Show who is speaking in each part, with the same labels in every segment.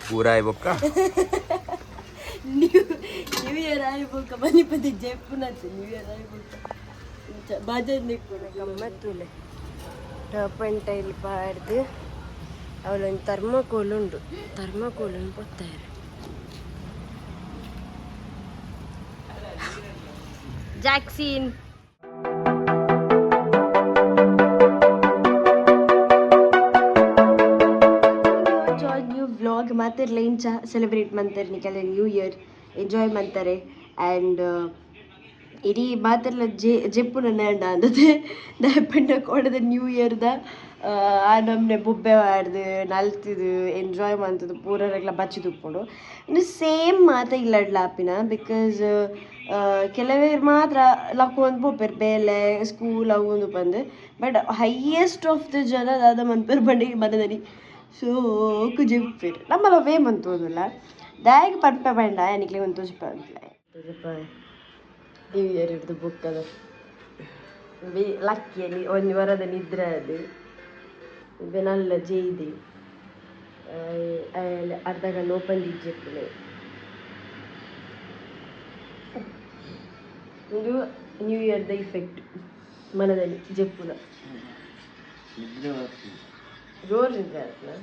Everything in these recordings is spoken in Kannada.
Speaker 1: पूरा है बक्का
Speaker 2: न्यू इयर आयबोका मनी पति जेपुनते न्यू इयर आयबोका बाजर निक्कोने गಮ್ಮತ್ತುಲೆ ಟಾಪ್ ಅಂಡ್ ಟೈಲ್ ಪಾಡ್ದು ಅವಳೊಂದು ಥರ್ಮಾಕೋಲ್ ಉಂಡು ಥರ್ಮಾಕೋಲನ್ನು ಪೊತ್ತಾರೆ ಜಾಕ್ಸಿನ್ ನ್ಯೂ ವ್ಲಾಗ್ ಮಾತಿರ್ಲ ಇಂಚ ಸೆಲೆಬ್ರೇಟ್ ಮಾಡ್ತಾರೆ ನಿಕಲೆ ನ್ಯೂ ಇಯರ್ ಎಂಜಾಯ್ ಮಾಡ್ತಾರೆ ಆ್ಯಂಡ್ ಇಡೀ ಮಾತೆಲ್ಲ ಜೆಪ್ಪುನ ನೆಂಡ ಅಂದದೆ ದಯಪಂಡ ಕೊಡದ ನ್ಯೂ ಇಯರ್ದ ಆ ನಮ್ಮನೆ ಬೊಬ್ಬೆ ಆಡ್ದು ನಲ್ತಿದು ಎಂಜಾಯ್ ಮಾಡ್ತದು ಪೂರರೆಲ್ಲ ಬಚ್ಚಿ ತುಪ್ಪುಂಡು ಇನ್ನು ಸೇಮ್ ಮಾತ ಇಲ್ಲಡ್ಲ ಆಪಿನ ಬಿಕಾಸ್ ಕೆಲವೇರು ಮಾತ್ರ ಲಕ್ಕೊಂದು ಪೋಪೆರ್ ಬೇಲೆ ಸ್ಕೂಲ್ ಅವು ಒಂದು ಬಂದು ಬಟ್ ಹೈಯೆಸ್ಟ್ ಆಫ್ ದ ಜನ ದಾದ ಮನ್ಪೇರು ಬಂಡಿಗೆ ಬಂದದನಿ ಸೋಕು ಜೆಪ್ಪೇರು ನಮ್ಮಲ್ಲ ವೇ ಮಂತೋದಿಲ್ಲ ದಾಯಿಗೆ ಪನ್ಪೆ ಬಂಡ ಎನಿಕ್ಲೆ ಒಂದು ತೋಜಿಪ ಅಂತಲ ನ್ಯೂ ಇಯರ್ ಹಿಡ್ದು ಬುಕ್ ಅದ ಲಕ್ಕಿಯಲ್ಲಿ ಒಂದು ವಾರದ ನಿದ್ರೆ ಅದು ಬೆನಲ್ಲ ಜೈದಿ ಅರ್ಧ ಗಂಟೆ ಓಪನ್ ಇಜ್ಜೆಪ್ಪುಲೆ ಇದು ನ್ಯೂ ಇಯರ್ದ ಇಫೆಕ್ಟ್ ಮನದಲ್ಲಿ ಜೆಪ್ಪುನ ಜೋರು ನಿದ್ರೆ ಆಯ್ತಲ್ಲ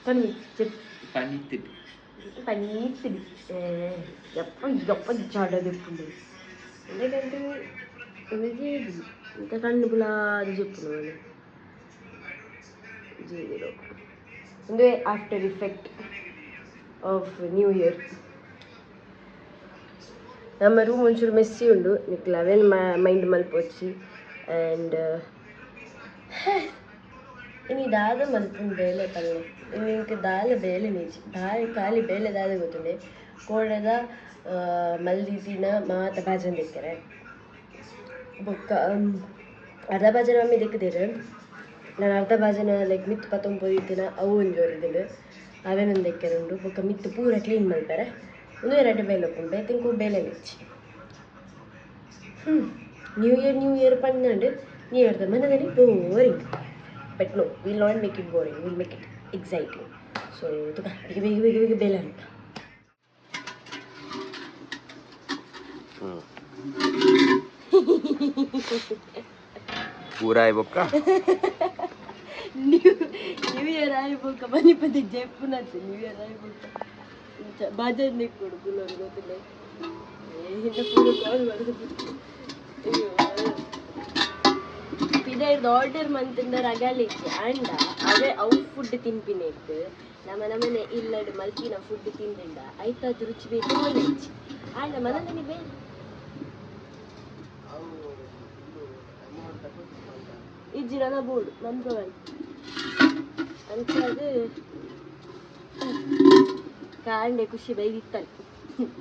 Speaker 2: ಪನಿ ಜೆಪ್ ಪನೀತಿಡಿ ಯಪ್ಪ ಯಪ್ಪ ಜಾಡದೆಪ್ಪುಂಡು ఎందుకంటే ఇది ఇంత కన్ను బులాది చెప్పును జీవిలో అంటే after effect of new year ನಮ್ಮ ರೂಮ್ ಒಂಚೂರು ಮೆಸ್ಸಿ ಉಂಡು ನಿಕ್ಲ ಅವೇನು ಮೈಂಡ್ ಮಲ್ಪೊಚ್ಚಿ ಆ್ಯಂಡ್ ಇನ್ನು ದಾದ ಮಲ್ಪುಂಡು ಬೇಲೆ ಪಲ್ಲೆ ಇನ್ನು ಇಂಕ ದಾಲ ಬೇಲೆ ನೀಚಿ ಖಾಲಿ ಬೇಲೆ ದಾದ ಗೊತ್ತುಂಡೆ ಕೋಡದ ಮಲ್ದಿನ ಮಾತ ಭಾಜನ ತೆಕ್ಕರೆ ಬೊಕ್ಕ ಅರ್ಧ ಭಾಜನ ಮಮ್ಮಿ ತೆಕ್ಕದೇರು ನಾನು ಅರ್ಧ ಭಾಜನ ಲೈಕ್ ಮಿತ್ತು ಪತ್ತೊಂಬತ್ತು ದಿನ ಅವು ಒಂದು ಜೋರಿದ್ದಿದ್ದು ಅವೇನೊಂದು ತೆಕ್ಕರೆ ಉಂಡು ಬೊಕ್ಕ ಮಿತ್ತು ಪೂರ ಕ್ಲೀನ್ ಮಾಡ್ತಾರೆ ಒಂದು ಎರಡು ಬೇಲೆ ಒಪ್ಪುಂಡು ಬೇತಿಂಕು ಬೇಲೆ ನೆಚ್ಚಿ ನ್ಯೂ ಇಯರ್ ಪನ್ನಂಡು ನ್ಯೂ ಇಯರ್ದ ಮನದಲ್ಲಿ boring but no will not make it boring will make it exciting so ತುಕ ಬೇಗ ಬೇಗ ಬೇಗ ಬೇಗ ಬೇಲೆ ಅಂತ
Speaker 1: पूरा है बक्का
Speaker 2: न्यू इयर आयबोका मनी पति जेपुनते न्यू इयर आयबोका बाजर निक्कोಡು ಪುನರ್ ಗೊತ್ತಿಲ್ಲ ಹಿಂದೆ ಪೂರ ಕಾಲ್ ಮಾಡೋದು ಪಿದೈರ್ದು ಆರ್ಡರ್ ಮಂತಿಂದ ರಗಾಲಿಕ್ಕೆ ಆಂಡ ಅವೇ ಅವು ಫುಡ್ ತಿಂಪಿನೇಟ್ಟು ನಮ್ಮನೆ ಇಲ್ಲಡು ಮಲ್ಪಿನ ಫುಡ್ ತಿಂದಿಂಡ ಐತಾದ ರುಚಿ ಬೇಕು ಒಳ್ಳೆಚ್ಚಿ ಆಂಡ ಮನದಲ್ಲಿ ಬೇರೆ ಇಜ್ಜಿರನ ಬೋರ್ಡು ಮಂತ್ರವಲ್ಲಿ ಅಂಚದು ಕಾಂಡೆ ಖುಷಿ ಬೈದಿತ್ತಲ್ಲ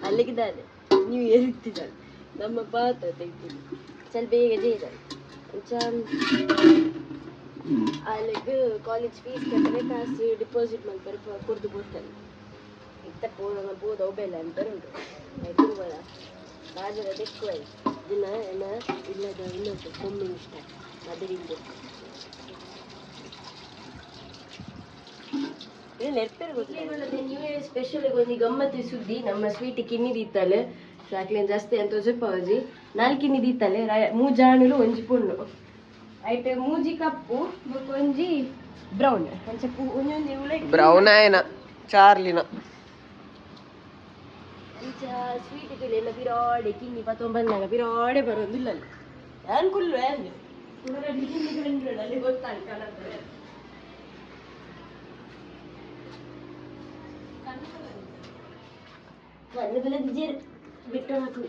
Speaker 2: ಅಲ್ಲಿಗಿದ್ದಾನೆ ನ್ಯೂ ಇಯರ್ ಇತ್ತಿದ್ದಾಳೆ ನಮ್ಮ ಪಾತ್ರ ತೆಗ್ದು ಚಲ್ ಬೇಗ ಜೈದಾಳೆ ಅಂಚ ಅಲ್ಲಿಗೆ ಕಾಲೇಜ್ ಫೀಸ್ ಕಟ್ಟಲೆ ಕಾಸು ಡಿಪಾಸಿಟ್ ಮಾಡ್ತಾರೆ ಕೊಡ್ದು ಕೊಡ್ತಾರೆ ಇತ್ತ ಬೋದ ಒಬ್ಬೆಲ್ಲ ಅಂತಾರೆ ಉಂಟು ತಿರುಗೋದ ಬಾಜರ ತೆಕ್ಕುವ ದಿನ ಎಲ್ಲ ಇಲ್ಲದ ಇನ್ನೊಂದು ಕೊಮ್ಮೆ ಇಷ್ಟ ಅದರಿಂದ ನ್ಯೂ ಇಯರ್ ಸ್ಪೆಷಲ್ ಒಂದು ಗಮ್ಮತ್ತು ಸುದ್ದಿ ನಮ್ಮ ಸ್ವೀಟ್ ಕಿನ್ನಿ ದೀತಲೆ ಸಾಕ್ಲೇನು ಜಾಸ್ತಿ ಅಂತ ಜೊಪ್ಪಾಜಿ ನಾಲ್ಕಿನ್ನಿ ದೀತಲೆ ಮೂಜಾಣಲು ಒಂಜಿ ಪುಣ್ಣು ಐಟೆ ಮೂಜಿ ಕಪ್ಪು ಒಂಜಿ ಬ್ರೌನ್ ಒಂಚ
Speaker 1: ಬ್ರೌನ್ ಆಯ್ನ ಚಾರ್ಲಿನ
Speaker 2: ಅಂಚ ಸ್ವೀಟ್ ಎಲ್ಲ ಬಿರಾಡೆ ಕಿನ್ನಿ ಪತ್ತೊಂಬಂದಾಗ ಬಿರಾಡೆ ಬರೋದಿಲ್ಲ ಯಾನ್ ಕುಲ್ಲು ಯಾನ್ ಅಲ್ಲಿ ಗೊತ್ತಾಗ ಕಾಣತ್ತೆ ಕಣ್ಣು ಬೆಳೆದಿದ್ದೀರಿ ಬಿಟ್ಟು ಹಾಕು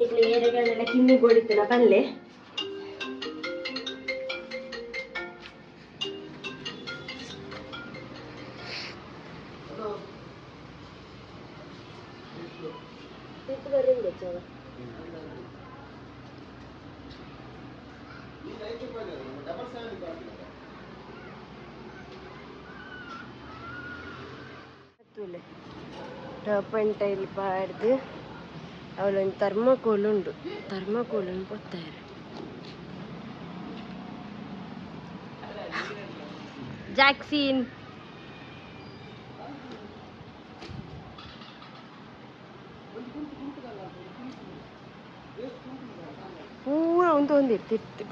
Speaker 2: ಈಗ ಏರೆಗಳೆಲ್ಲ ಕಿನ್ನಿ ಗೋಡಿತ್ತಲ್ಲ ಪಲ್ಲೆ ಬರೋದು ಚವ ಟಾಪ್ ಅಂಡ್ ಟೈಲ್ ಪಾಡ್ದು ಅವಳೊಂದು ಥರ್ಮಾಕೋಲ್ ಉಂಡು ಥರ್ಮಾಕೋಲನ್ನು ಪೊತ್ತಾರೆ ಜಾಕ್ಸಿನ್ ಪೂರ ಒಂದಿರ್ತಿತ್ತು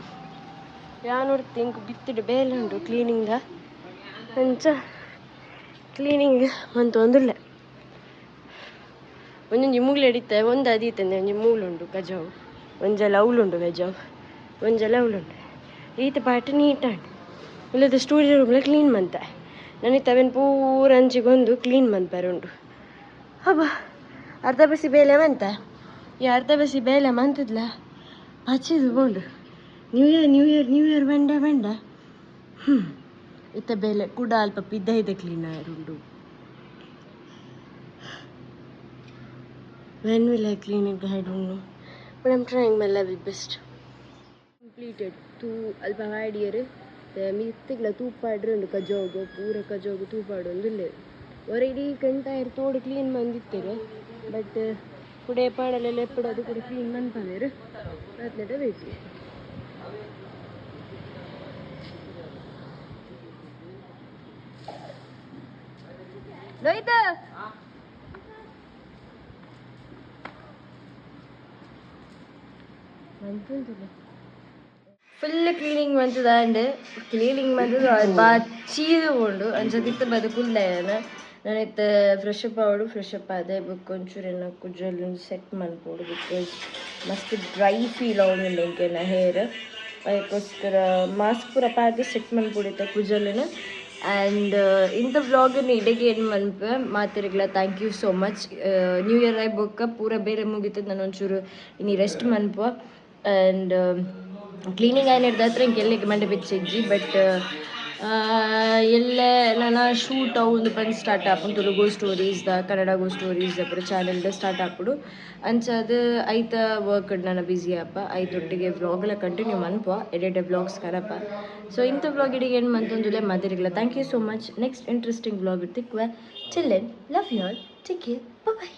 Speaker 2: ಯಾನೂರು ತಿಂಕ್ ಬಿತ್ತಿಡು ಬೇಲೆ ಉಂಟು ಕ್ಲೀನಿಂಗ ಅಂಚ ಕ್ಲೀನಿಂಗ್ ಮಂತೊಂದುಲ್ಲೆ ಒಂದೊಂಜಿ ಮೂಗ್ಲು ಎಡಿತೆ ಒಂದು ಅದೀತಂದೆ ಒಂಜಿ ಮೂಗ್ಲುಂಡು ಗಜವು ಒಂಜಲ ಅವಳುಂಡು ಗಜವು ಒಂಜಲ ಅವಳುಂಡು ಈತ ಪಾಟ ನೀಟಾಂಡು ಇಲ್ಲದ ಸ್ಟುಡಿಯೋ ರೂಮ್ಲ ಕ್ಲೀನ್ ಮಂತ ನನಗೆ ಅವೇನು ಪೂರ ಅಂಚಿಗೊಂದು ಕ್ಲೀನ್ ಮಂತ್ಪರುಂಡು ಹಬ್ಬ ಅರ್ಧ ಬಸಿ ಬೇಲೆ ಮಂತ ಈ ಅರ್ಧ ಬಸಿ ಬೇಲೆ ಮಂತದ್ಲ ಪಚ್ಚಿದು ಬೋಂಡು ನ್ಯೂ ಇಯರ್ ಬಂಡ ಇತ್ತ ಬೇಲೆ ಕೂಡ ಅಲ್ಪ ಪಿದ್ದ clean ಆಯರುಂಡು when will I clean it I don't know but I'm trying my level best completed ತೂ ಅಲ್ಪ ಹಾಡಿಯರು ಮಿತ್ತಿಗ್ಲ ತೂಪಾಡ್ರಂಡು ಕಜೋಗು ಪೂರ ಕಜೋಗು ತೂಪಾಡು ಒಂದುಲ್ಲೆ ಹೊರಡಿ ಕಂಟಾಯರು ತೋಡು ಕ್ಲೀನ್ ಬಂದಿತ್ತರು ಬಟ್ ಕುಡೆ ಪಾಡಲೆಲ್ಲ ಎಪ್ಪಡೋದು ಕೂಡ ಕ್ಲೀನ್ ಬಂದ್ಪಂದರು ಅದ್ಲೆಟ ಬೇಕು Lohit full cleaning ಮಂತದ and cleaning ಮಂತದ ಚೀದು ಉಂಡು ಅಂಚದಿತ್ತ ಬದುಕುಲ್ಲೇನ ನಾನಿತ್ತ ಫ್ರೆಶ್ ಅಪ್ ಆವಡು ಫ್ರೆಶ್ ಅಪ್ ಆದೆ ಬುಕ್ ಒಂಚೂರು ಎನ್ನ ಕುಜ್ಜಲ್ಲಿ ಸೆಟ್ ಮಾಡ್ಕೊಡು ಬಿಕಾಸ್ ಮಸ್ತ್ ಡ್ರೈ ಫೀಲ್ ಆವೊಂದುಂಡು ಎಂಕೆನ ಹೇರ್ ಅದಕ್ಕೋಸ್ಕರ ಮಾಸ್ಕ್ ಪೂರ ಪಾಡ್ದು ಸೆಟ್ ಮಾಡ್ಕೊಡಿತ್ತೆ ಕುಜ್ಜಲ್ಲಿನ ಆ್ಯಂಡ್ ಇಂಥ ವ್ಲಾಗನ್ನು ಇಡೆಗೆ ಏನು ಮನ್ಪ ಮಾತಿರಿಗ್ಲ thank you so much new year ಆಗಿ ಬೊಕ್ಕ ಪೂರ ಬೇರೆ ಮುಗಿತದೆ ನಾನು ಒಂಚೂರು ಇನ್ನು ರೆಸ್ಟ್ ಮನ್ಪ ಆ್ಯಂಡ್ ಕ್ಲೀನಿಂಗ್ ಆಯ್ನ ಹಿಡ್ದತ್ರ ಇಂಕೆ ಎಲ್ಲಕ್ಕೆ ಮಂಡೆ ಬೆಚ್ಚಿಜ್ಜಿ ಬಟ್ ಎಲ್ಲ ನಾನು ಶೂಟ್ ಒಂದು ಬಂದು ಸ್ಟಾರ್ಟ್ ಆಪುಂಡು go stories Kannada go stories ಪೂರ ಚಾನಲ್ದ ಸ್ಟಾರ್ಟ್ ಆಪುಡು ಅಂಚದು ಐತ ವರ್ಕ್ ನಾನು ಬ್ಯುಸಿ ಆಪ ಐತೊಟ್ಟಿಗೆ ವ್ಲಾಗ್ಲ ಕಂಟಿನ್ಯೂ ಮನ್ಪ ಎಡೆಡೆ ವ್ಲಾಗ್ಸ್ ಕರಪ ಸೊ ಇಂಥ ವ್ಲಾಗ್ ಇಡಿಗೆ ಏನು ಮಂತೊಂದುಲೆ ಮಾತಿರಿಗ್ಲ thank you so much next interesting vlog ಇರ್ತಿಕ್ವ ಚಿಲ್ಲೆನ್ love you all take care bye